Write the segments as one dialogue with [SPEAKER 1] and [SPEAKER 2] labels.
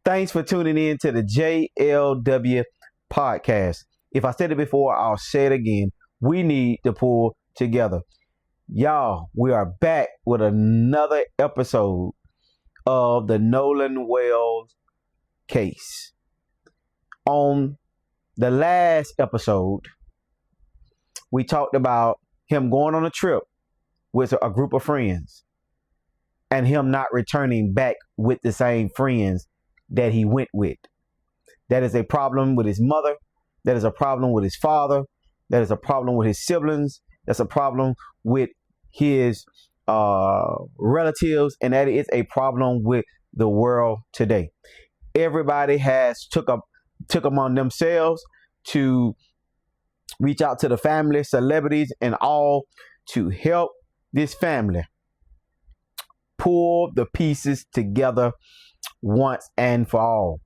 [SPEAKER 1] Thanks for tuning in to the JLW podcast. If I said it before, I'll say it again. We need to pull together. Y'all, we are back with another episode of the Nolan Wells case. On the last episode, we talked about him going on a trip with a group of friends and him not returning back with the same friends that he went with. That is a problem with his mother. That is a problem with his father. That is a problem with his siblings. That's a problem with his relatives. And that is a problem with the world today. Everybody has took upon themselves to reach out to the family, celebrities, and all to help this family pull the pieces together once and for all.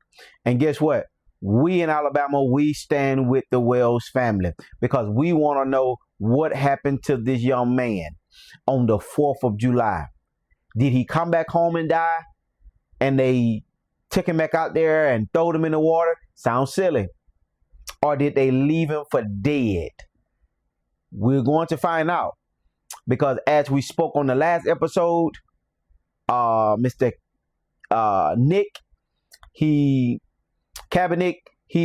[SPEAKER 1] And guess what? We in Alabama, we stand with the Wells family because we want to know what happened to this young man on the 4th of July. Did he come back home and die and they took him back out there and throwed him in the water? Sounds silly. Or did they leave him for dead? We're going to find out because as we spoke on the last episode, Mr. Nick, he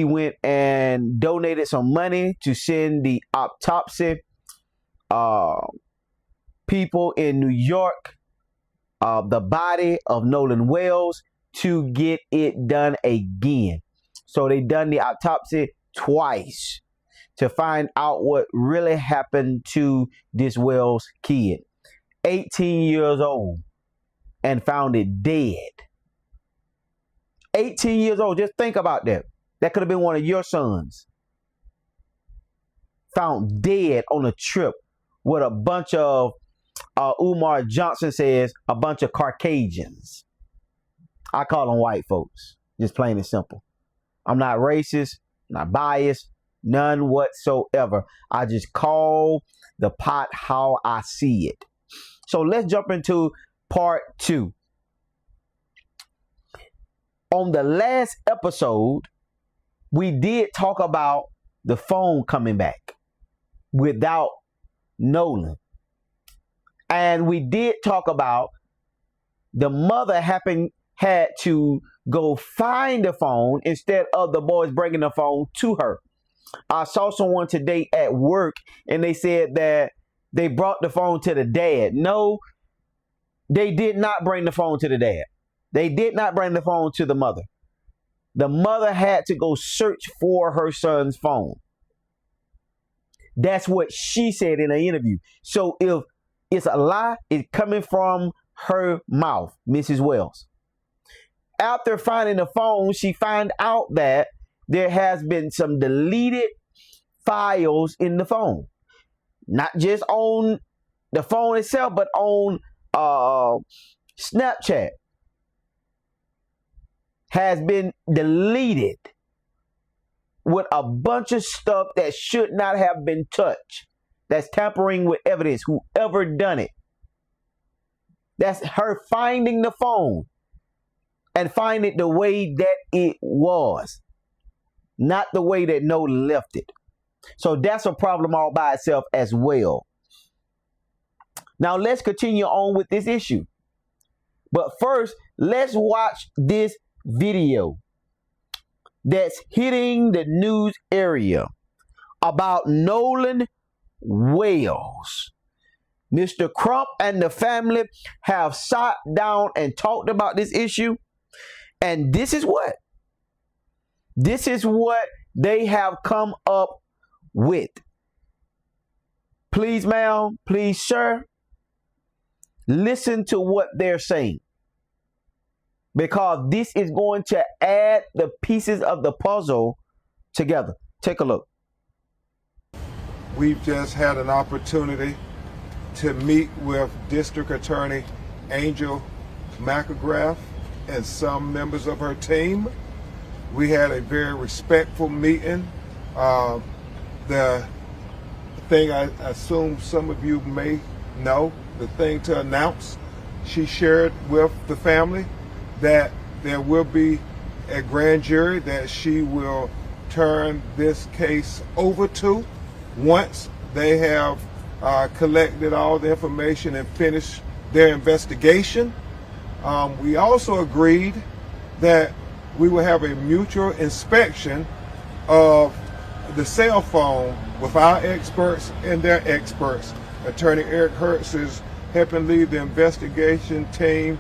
[SPEAKER 1] went and donated some money to send the autopsy people in New York the body of Nolan Wells to get it done again. So they done the autopsy twice to find out what really happened to this Wells kid, 18 years old, and found it dead. 18 years old. Just think about that. That could have been one of your sons. Found dead on a trip with a bunch of, Umar Johnson says, a bunch of Caucasians. I call them white folks. Just plain and simple. I'm not racist, not biased, none whatsoever. I just call the pot how I see it. So let's jump into part 2. On the last episode, we did talk about the phone coming back without Nolan. And we did talk about the mother had to go find the phone instead of the boys bringing the phone to her. I saw someone today at work and they said that they brought the phone to the dad. No, they did not bring the phone to the dad. They did not bring the phone to the mother. The mother had to go search for her son's phone. That's what she said in an interview. So if it's a lie, it's coming from her mouth, Mrs. Wells. After finding the phone, she found out that there has been some deleted files in the phone. Not just on the phone itself, but on Snapchat. Has been deleted with a bunch of stuff that should not have been touched. That's tampering with evidence. Whoever done it. That's her finding the phone and find it the way that it was, not the way that Nolan left it. So that's a problem all by itself as well. Now let's continue on with this issue. But first, let's watch this video that's hitting the news area about Nolan Wells. Mr. Crump and the family have sat down and talked about this issue. And this is what they have come up with. Please, ma'am, please, sir, listen to what they're saying. Because this is going to add the pieces of the puzzle together. Take a look.
[SPEAKER 2] We've just had an opportunity to meet with District Attorney Angel McElgrath and some members of her team. We had a very respectful meeting. The thing I assume some of you may know, the thing to announce, she shared with the family that there will be a grand jury that she will turn this case over to once they have collected all the information and finished their investigation. We also agreed that we will have a mutual inspection of the cell phone with our experts and their experts. Attorney Eric Hertz is helping lead the investigation team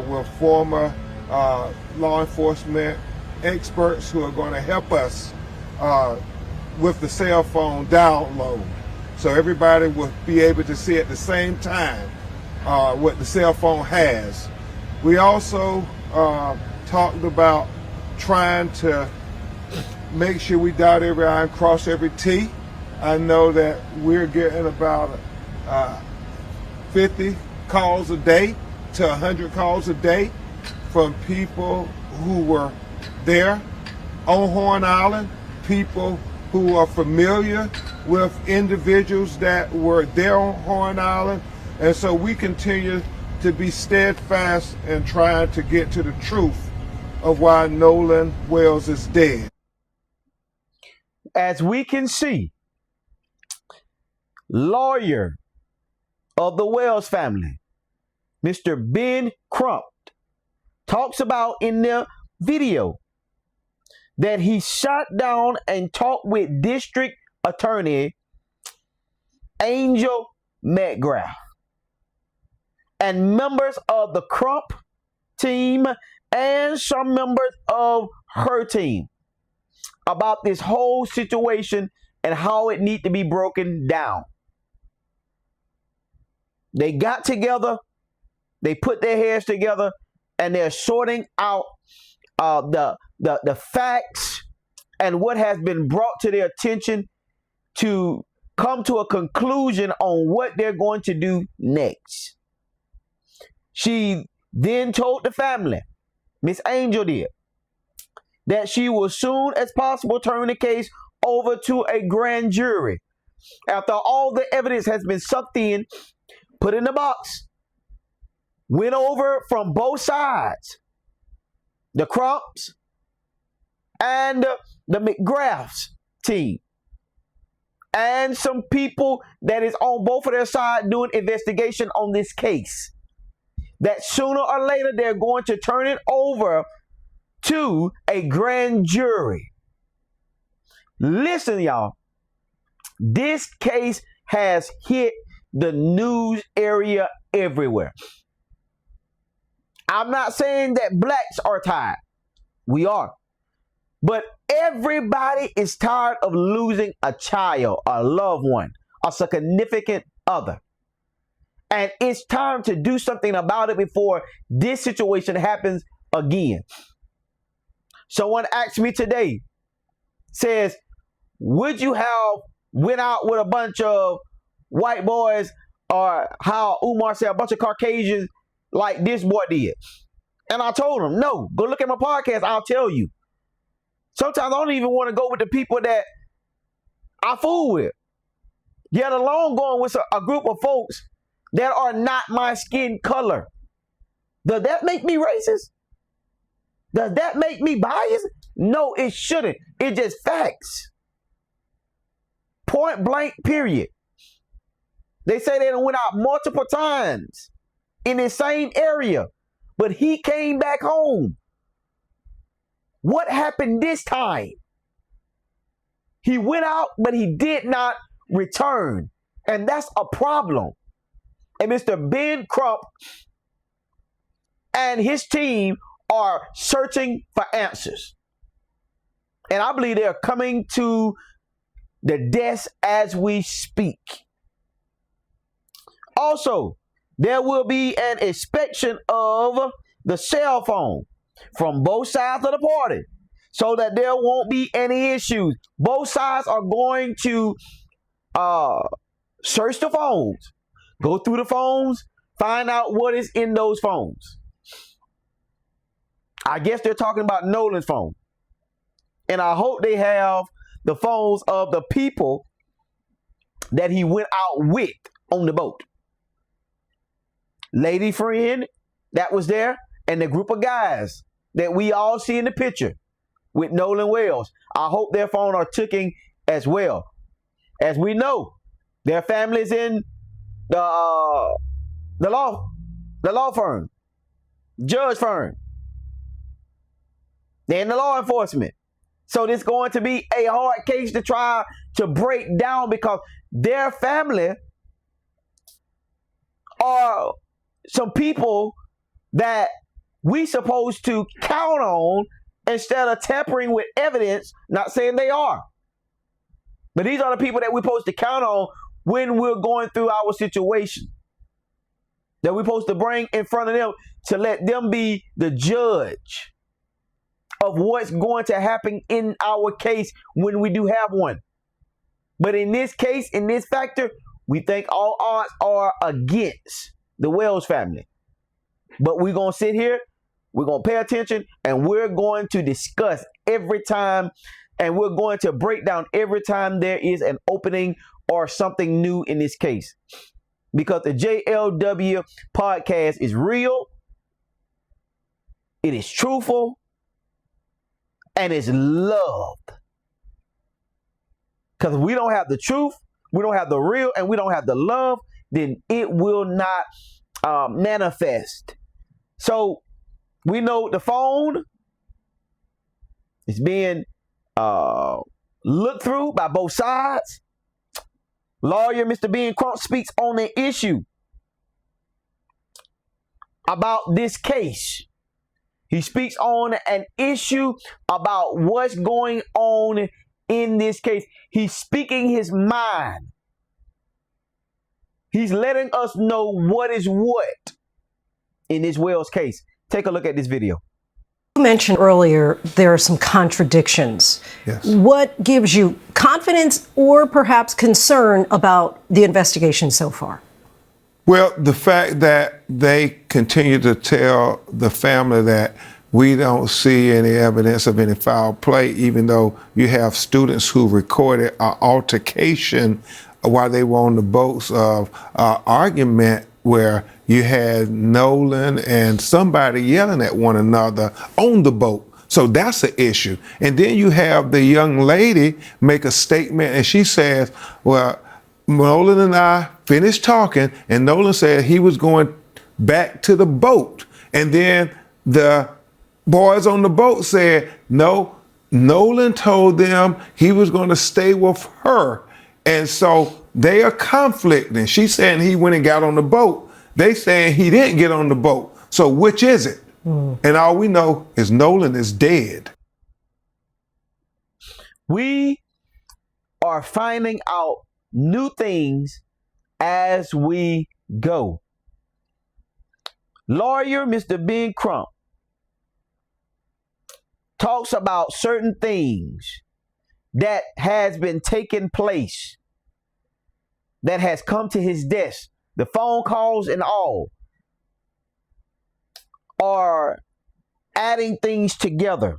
[SPEAKER 2] with former law enforcement experts who are going to help us with the cell phone download. So everybody will be able to see at the same time what the cell phone has. We also talked about trying to make sure we dot every I and cross every T. I know that we're getting about 50 calls a day to 100 calls a day from people who were there on Horn Island, people who are familiar with individuals that were there on Horn Island. And so we continue to be steadfast in trying to get to the truth of why Nolan Wells is dead.
[SPEAKER 1] As we can see, lawyer of the Wells family, Mr. Ben Crump, talks about in the video that he shot down and talked with District Attorney Angel McGrath and members of the Crump team and some members of her team about this whole situation and how it needs to be broken down. They got together, they put their heads together, and they're sorting out the facts and what has been brought to their attention to come to a conclusion on what they're going to do next. She then told the family, Miss Angel did, that she will soon as possible turn the case over to a grand jury after all the evidence has been sucked in, put in the box, went over from both sides, the Crumps and the McGraths team, and some people that is on both of their sides doing investigation on this case, that sooner or later they're going to turn it over to a grand jury. Listen, y'all, this case has hit the news area everywhere. I'm not saying that blacks are tired. We are. But everybody is tired of losing a child, a loved one, a significant other. And it's time to do something about it before this situation happens again. Someone asked me today, says, would you have went out with a bunch of white boys, or how Umar said, a bunch of Caucasians like this boy did? And I told him, no, go look at my podcast. I'll tell you. Sometimes I don't even want to go with the people that I fool with, yet alone going with a group of folks that are not my skin color. Does that make me racist? Does that make me biased? No, it shouldn't. It's just facts. Point blank, period. They say they went out multiple times in the same area, but he came back home. What happened this time? He went out, but he did not return. And that's a problem. And Mr. Ben Crump and his team are searching for answers. And I believe they're coming to the desk as we speak. Also, there will be an inspection of the cell phone from both sides of the party so that there won't be any issues. Both sides are going to search the phones, go through the phones, find out what is in those phones. I guess they're talking about Nolan's phone. And I hope they have the phones of the people that he went out with on the boat. Lady friend that was there and the group of guys that we all see in the picture with Nolan Wells. I hope their phone are taken as well. As we know, their families in the law firm, judge firm. They're in the law enforcement. So this is going to be a hard case to try to break down, because their family are some people that we supposed to count on instead of tampering with evidence. Not saying they are, but these are the people that we're supposed to count on when we're going through our situation, that we're supposed to bring in front of them to let them be the judge of what's going to happen in our case when we do have one. But in this case, in this factor, we think all odds are against the Wells family. But we're going to sit here, we're going to pay attention, and we're going to discuss every time, and we're going to break down every time there is an opening or something new in this case. Because the JLW podcast is real, it is truthful, and it's loved. Because if we don't have the truth, we don't have the real, and we don't have the love, then it will not manifest. So we know the phone is being looked through by both sides. Lawyer Mr. Ben Crump speaks on the issue about this case. He speaks on an issue about what's going on in this case. He's speaking his mind. He's letting us know what is what in this Wells case. Take a look at this video.
[SPEAKER 3] You mentioned earlier there are some contradictions.
[SPEAKER 2] Yes.
[SPEAKER 3] What gives you confidence or perhaps concern about the investigation so far?
[SPEAKER 2] Well, the fact that they continue to tell the family that we don't see any evidence of any foul play, even though you have students who recorded an altercation while they were on the boats of argument where you had Nolan and somebody yelling at one another on the boat. So that's an issue. And then you have the young lady make a statement, and she says, well, Nolan and I finished talking, and Nolan said he was going back to the boat. And then the boys on the boat said, no, Nolan told them he was going to stay with her. And so they are conflicting. She's saying he went and got on the boat. They saying he didn't get on the boat. So which is it? And all we know is Nolan is dead.
[SPEAKER 1] We are finding out new things as we go. Lawyer Mr. Ben Crump talks about certain things that has been taking place, that has come to his desk, the phone calls and all, are adding things together.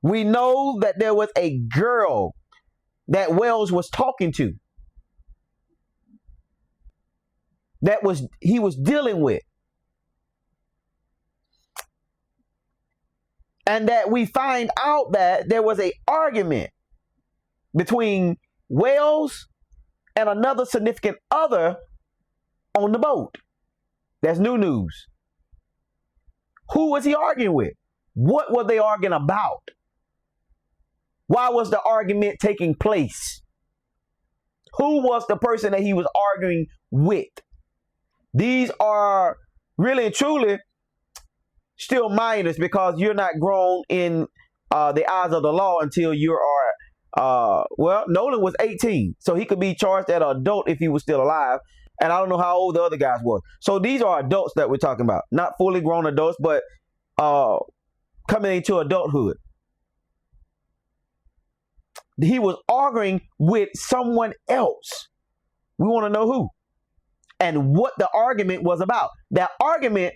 [SPEAKER 1] We know that there was a girl that Wells was talking to, that he was dealing with, and that we find out that there was an argument between Wells and another significant other on the boat. That's new news. Who was he arguing with? What were they arguing about? Why was the argument taking place? Who was the person that he was arguing with? These are really and truly still minors, because you're not grown in the eyes of the law until you are, well, Nolan was 18, so he could be charged as an adult if he was still alive. And I don't know how old the other guys were. So these are adults that we're talking about. Not fully grown adults, but coming into adulthood. He was arguing with someone else. We want to know who and what the argument was about. That argument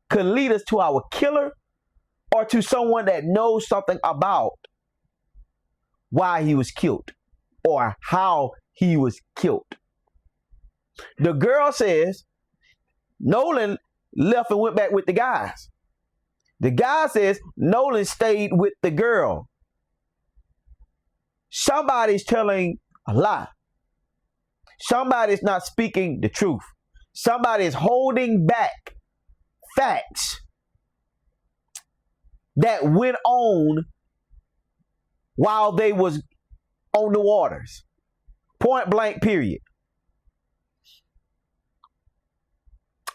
[SPEAKER 1] could lead us to our killer or to someone that knows something about why he was killed or how he was killed. The girl says Nolan left and went back with the guys. The guy says Nolan stayed with the girl. Somebody's telling a lie. Somebody's not speaking the truth. Somebody is holding back facts that went on while they was on the waters. Point blank, period.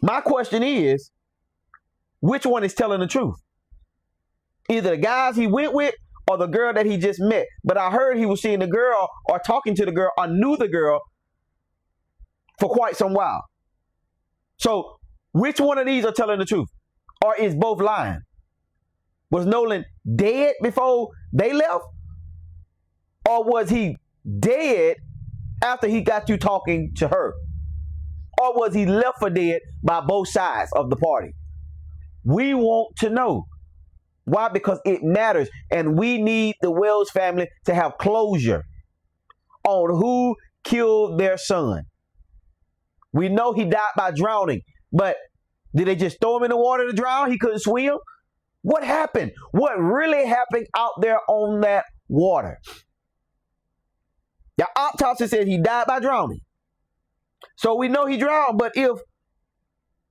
[SPEAKER 1] My question is, which one is telling the truth? Either the guys he went with or the girl that he just met. But I heard he was seeing the girl or talking to the girl or knew the girl for quite some while. So which one of these are telling the truth? Or is both lying? Was Nolan dead before they left? Or was he dead after he got you talking to her? Or was he left for dead by both sides of the party? We want to know. Why? Because it matters. And we need the Wells family to have closure on who killed their son. We know he died by drowning, but did they just throw him in the water to drown? He couldn't swim? What happened? What really happened out there on that water? The autopsy said he died by drowning. So we know he drowned, but if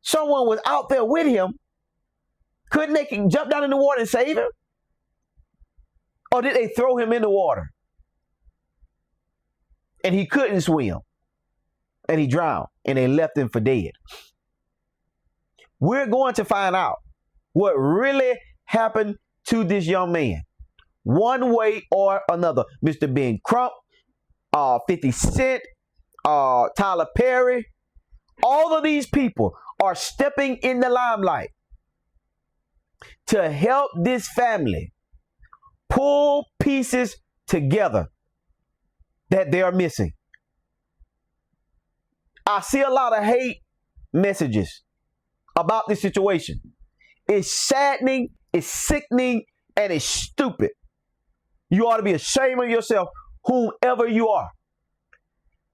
[SPEAKER 1] someone was out there with him, couldn't they jump down in the water and save him? Or did they throw him in the water? And he couldn't swim. And he drowned. And they left him for dead. We're going to find out what really happened to this young man. One way or another. Mr. Ben Crump, 50 Cent, Tyler Perry. All of these people are stepping in the limelight to help this family pull pieces together that they are missing. I see a lot of hate messages about this situation. It's saddening, it's sickening, and it's stupid. You ought to be ashamed of yourself, whomever you are.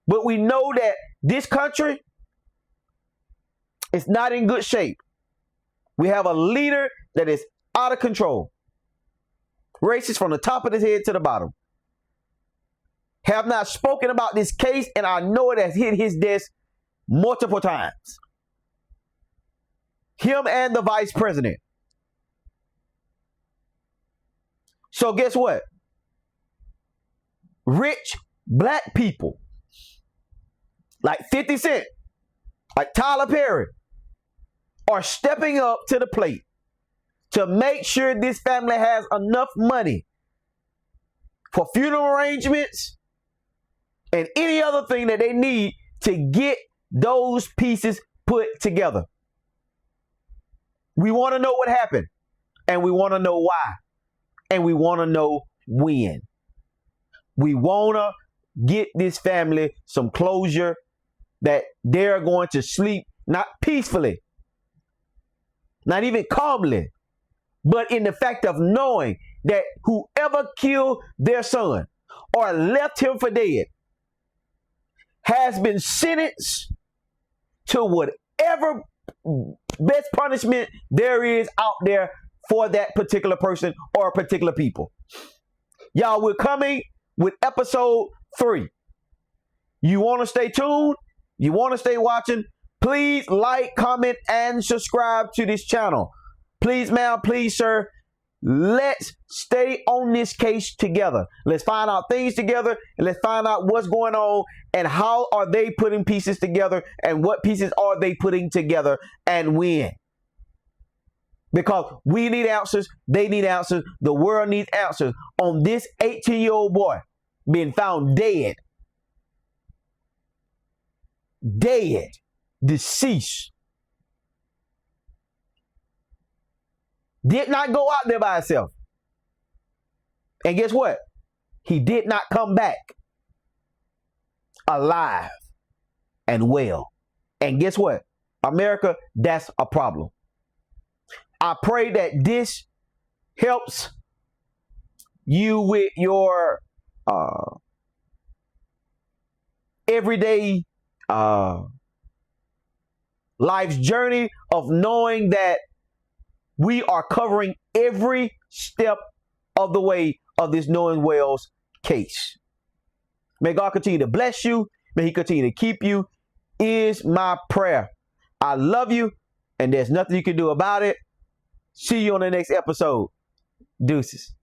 [SPEAKER 1] But we know that this country is not in good shape. We have a leader that is out of control. Racist from the top of his head to the bottom. Have not spoken about this case, and I know it has hit his desk multiple times. Him and the vice president. So guess what? Rich black people like 50 Cent, like Tyler Perry, are stepping up to the plate to make sure this family has enough money for funeral arrangements and any other thing that they need to get those pieces put together. We want to know what happened, and we want to know why, and we want to know when. We want to get this family some closure that they're going to sleep, not peacefully, not even calmly, but in the fact of knowing that whoever killed their son or left him for dead has been sentenced to whatever best punishment there is out there for that particular person or particular people. Y'all, we're coming with episode 3. You want to stay tuned? You want to stay watching? Please like, comment, and subscribe to this channel. Please, ma'am, please, sir. Let's stay on this case together. Let's find out things together, and let's find out what's going on and how are they putting pieces together and what pieces are they putting together and when. Because we need answers, they need answers, the world needs answers on this 18-year-old boy being found dead. Dead. Deceased. Did not go out there by himself. And guess what? He did not come back alive and well. And guess what? America, that's a problem. I pray that this helps you with your everyday life's journey of knowing that We are covering every step of the way of this Nolan Wells case. May God continue to bless you. May he continue to keep you, is my prayer. I love you, and there's nothing you can do about it. See you on the next episode. Deuces.